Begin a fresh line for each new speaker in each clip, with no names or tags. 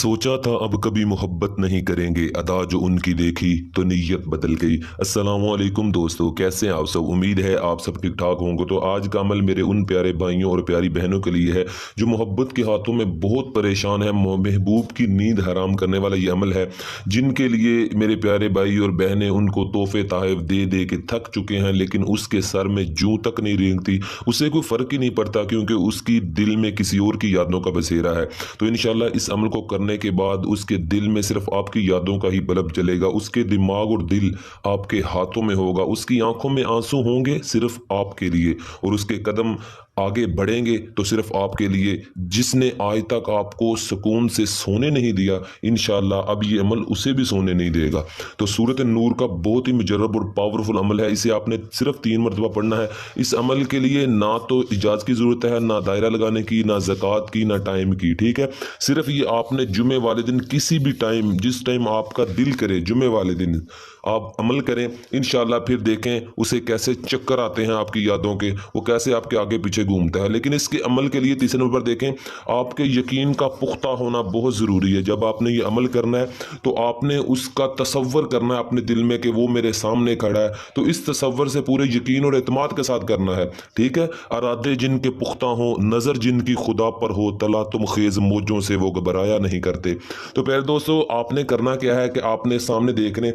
सोचा था अब कभी मोहब्बत नहीं करेंगे, अदा जो उनकी देखी तो नीयत बदल गई। अस्सलाम वालेकुम दोस्तों, कैसे हैं आप सब? उम्मीद है आप सब ठीक ठाक होंगे। तो आज का अमल मेरे उन प्यारे भाइयों और प्यारी बहनों के लिए है जो मोहब्बत के हाथों में बहुत परेशान है। महबूब की नींद हराम करने वाला ये अमल है, जिनके लिए मेरे प्यारे भाई और बहनें उनको तोहफे तहफ दे दे के थक चुके हैं, लेकिन उसके सर में जूं तक नहीं रेंगती। उसे कोई फ़र्क ही नहीं पड़ता, क्योंकि उसकी दिल में किसी और की यादों का बसेरा है। तो इंशाल्लाह इस अमल को करने के बाद उसके दिल में सिर्फ आपकी यादों का ही बल्ब जलेगा। उसके दिमाग और दिल आपके हाथों में होगा, उसकी आंखों में आंसू होंगे सिर्फ आपके लिए, और उसके कदम आगे बढ़ेंगे तो सिर्फ आपके लिए। जिसने आज तक आपको सुकून से सोने नहीं दिया, इंशाल्लाह अब ये अमल उसे भी सोने नहीं देगा। तो सूरत नूर का बहुत ही मुजर्रब और पावरफुल अमल है। इसे आपने सिर्फ 3 मरतबा पढ़ना है। इस अमल के लिए ना तो इजाज़त की ज़रूरत है, ना दायरा लगाने की, ना ज़कात की, ना टाइम की। ठीक है, सिर्फ ये आपने जुमे वाले दिन किसी भी टाइम, जिस टाइम आपका दिल करे, जुमे वाले दिन आप अमल करें। इंशाल्लाह फिर देखें उसे कैसे चक्कर आते हैं आपकी यादों के, वो कैसे आपके आगे पीछे घूमता है। लेकिन इसके अमल के लिए तीसरे नंबर पर देखें, आपके यकीन का पुख्ता होना बहुत ज़रूरी है। जब आपने ये अमल करना है तो आपने उसका तसव्वुर करना है अपने दिल में कि वो मेरे सामने खड़ा है। तो इस तसव्वुर से पूरे यकीन और एतमाद के साथ करना है। ठीक है, अरादे जिनके पुख्ता हो, नज़र जिनकी खुदा पर हो, तला तुम खेज मौजों से वो घबराया नहीं करते। तो प्यारे दोस्तों, आपने करना क्या है कि आपने सामने देखने,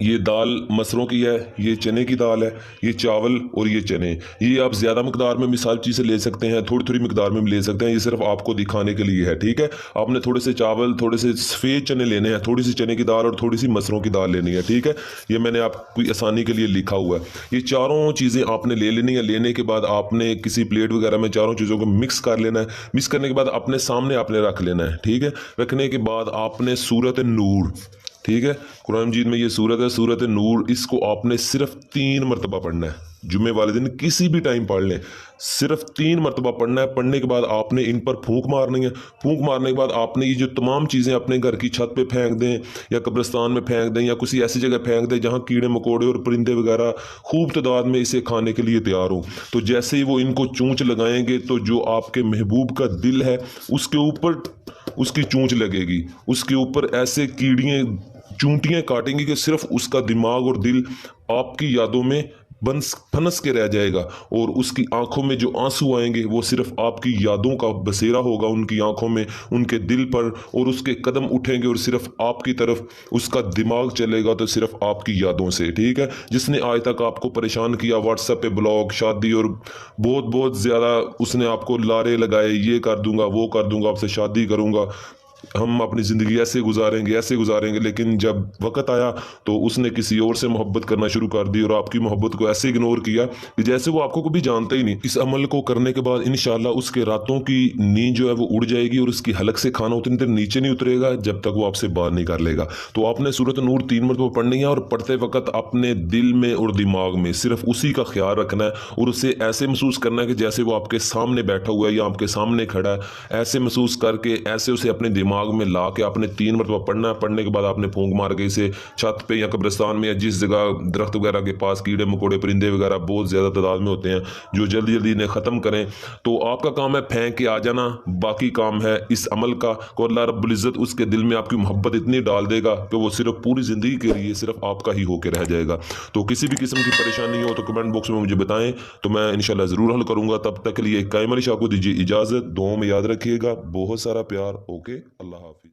ये दाल मसरों की है, ये चने की दाल है, ये चावल और ये चने। ये आप ज़्यादा मकदार में मिसाल चीज़ें ले सकते हैं, थोड़ी थोड़ी मकदार में भी ले सकते हैं। ये सिर्फ आपको दिखाने के लिए है। ठीक है, आपने थोड़े से चावल, थोड़े से सफ़ेद चने लेने हैं, थोड़ी सी चने की दाल और थोड़ी सी मसरों की दाल लेनी है। ठीक है, ये मैंने आपकी आसानी के लिए लिखा हुआ है। ये चारों चीज़ें आपने ले लेनी है। लेने के बाद आपने किसी प्लेट वगैरह में चारों चीज़ों को मिक्स कर लेना है। मिक्स करने के बाद अपने सामने आपने रख लेना है। ठीक है, रखने के बाद आपने सूरत नूर, ठीक है, कुरान मजीद में ये सूरत है, सूरत नूर, इसको आपने सिर्फ 3 मरतबा पढ़ना है। जुम्मे वाले दिन किसी भी टाइम पढ़ लें, सिर्फ 3 मरतबा पढ़ना है। पढ़ने के बाद आपने इन पर फूंक मारनी है। फूंक मारने के बाद आपने ये जो तमाम चीज़ें अपने घर की छत पे फेंक दें, या कब्रिस्तान में फेंक दें, या किसी ऐसी जगह फेंक दें जहाँ कीड़े मकोड़े और परिंदे वगैरह खूब तादाद में इसे खाने के लिए तैयार हों। तो जैसे ही वो इनको चूंच लगाएंगे, तो जो आपके महबूब का दिल है उसके ऊपर उसकी चूंच लगेगी, उसके ऊपर ऐसे कीड़ियाँ चूंटियां काटेंगी कि सिर्फ उसका दिमाग और दिल आपकी यादों में फनस के रह जाएगा, और उसकी आंखों में जो आंसू आएंगे वो सिर्फ आपकी यादों का बसेरा होगा उनकी आंखों में, उनके दिल पर, और उसके कदम उठेंगे और सिर्फ आपकी तरफ उसका दिमाग चलेगा, तो सिर्फ आपकी यादों से। ठीक है, जिसने आज तक आपको परेशान किया, व्हाट्सएप पे ब्लॉग, शादी और बहुत बहुत ज़्यादा उसने आपको लारे लगाए, ये कर दूंगा, वो कर दूंगा, आपसे शादी करूंगा, हम अपनी ज़िंदगी ऐसे गुजारेंगे, लेकिन जब वक्त आया तो उसने किसी और से मोहब्बत करना शुरू कर दी, और आपकी मोहब्बत को ऐसे इग्नोर किया कि जैसे वो आपको कभी जानता ही नहीं। इस अमल को करने के बाद इंशाल्लाह उसके रातों की नींद जो है वो उड़ जाएगी, और उसकी हलक से खाना उतनी देर नीचे नहीं उतरेगा जब तक वो आपसे बाहर नहीं कर लेगा। तो आपने सूरत नूर 3 मरतबा पढ़नी है, और पढ़ते वक्त अपने दिल में और दिमाग में सिर्फ उसी का ख्याल रखना है, और उसे ऐसे महसूस करना है कि जैसे वो आपके सामने बैठा हुआ है या आपके सामने खड़ा है। ऐसे महसूस करके ऐसे उसे अपने दिमाग में ला के आपने 3 मरतबा पढ़ना है। पढ़ने के बाद आपने फूंक मार के इसे छत पे या कब्रिस्तान में या जिस जगह दरख्त वगैरह के पास कीड़े मकोड़े परिंदे वगैरह बहुत ज़्यादा तादाद में होते हैं जो जल्दी जल्दी इन्हें ख़त्म करें। तो आपका काम है फेंक के आ जाना, बाकी काम है इस अमल का। को अल्लाह रब्बुल इज़्ज़त उसके दिल में आपकी मोहब्बत इतनी डाल देगा कि वो सिर्फ पूरी ज़िंदगी के लिए सिर्फ आपका ही होकर रह जाएगा। तो किसी भी किस्म की परेशानी हो तो कमेंट बॉक्स में मुझे बताएं, तो मैं इंशाल्लाह ज़रूर हल करूँगा। तब तक के लिए कायम अली शाह को दीजिए इजाज़त। दुआओं में याद रखिएगा। बहुत सारा प्यार। ओके, अल्लाह हाफिज़।